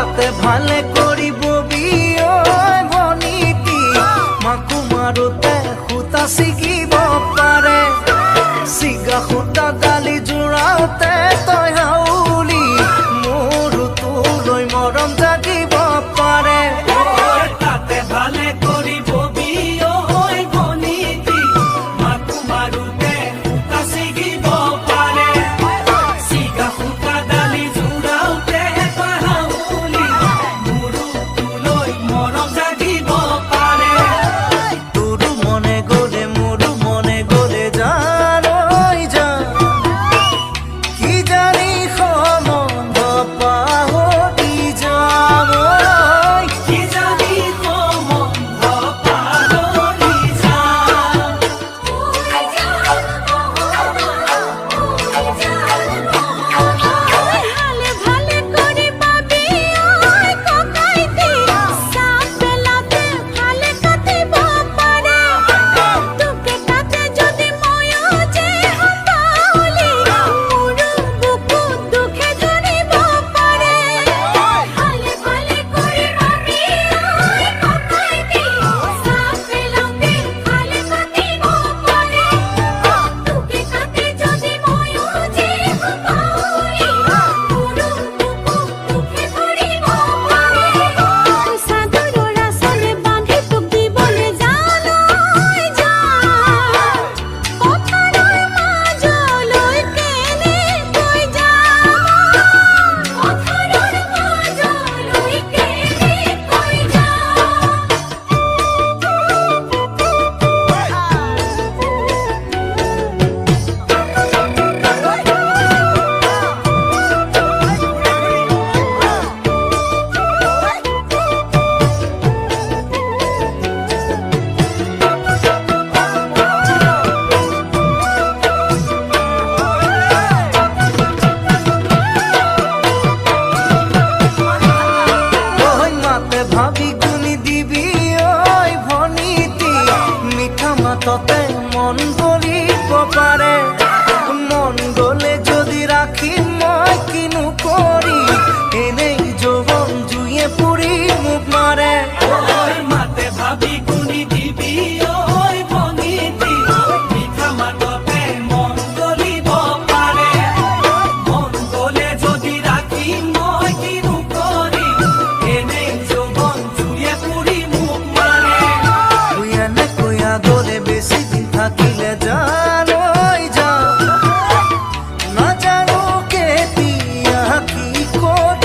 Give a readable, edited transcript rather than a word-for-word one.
তাতে ভালে কৰিব বিয় ভনীতি মাকো মাৰোতে সূতা ছিগিব পাৰে ছিগা সূতা গালি জোৰাওতে তই হাউলি মোৰো তোলৈ মৰম জাগিব পাৰে তাতে ভালে কৰিব বিয় ভনীতি মাকো মাৰোতে সূতা ছিগিব পাৰে ছিগা সূতা গালি জোৰাওতে তই হাউলি মোৰো তোলৈ মৰম জাগিব পাৰে তোৰো মনে গ'লে মোৰো মনে গ'লে জানৈ যা কি জানি সম্বন্ধ পাহৰি যাম কি জানি সম্বন্ধ পাহৰি যাম ভালে ভালে কৰি পাবি ককাইতি চাপ পেলাতে ভালে কাটিব পাৰে তোকে তাতে যদি ময়ো যে পাহলি মোৰো বুকু দুখে ধৰিব পাৰে ভালে ভালে কৰি পাবি ককাইতি চাপ পেলাতে ভালে কাটিব পাৰে তোকে তাতে যদি ময়ো যে পাহলি মোৰো বুকু দুখে ধৰিব পাৰে চাদৰৰ আঁচলে বান্ধি তোক দিবলৈ জানৈ যা পথাৰৰ মাজলৈ কেনেকৈ যাম পথাৰৰ মাজলৈ কেনেকৈ ঐ মাতে ভাবি গুণি দিবি ঐ ভনীতি মিঠা মাততে মন গলিব পাৰে মন গ'লে যদি ৰাখিম মই কিনো কৰি এনেই যৌৱন জুয়ে পুৰি মোক মাৰে মাতে ভাবি গুণি দিবি ভনীতি মিঠা মাততে মন গলিব পাৰে মন গ'লে যদি ৰাখিম মই কিনো কৰিম এনেই যৌৱন জুয়ে পুৰি মোক মাৰে কুয়া নে কুয়া গ'লে বেছি দিন থাকিলে জানৈ যা নাজানো কেতিয়া কি ক'ত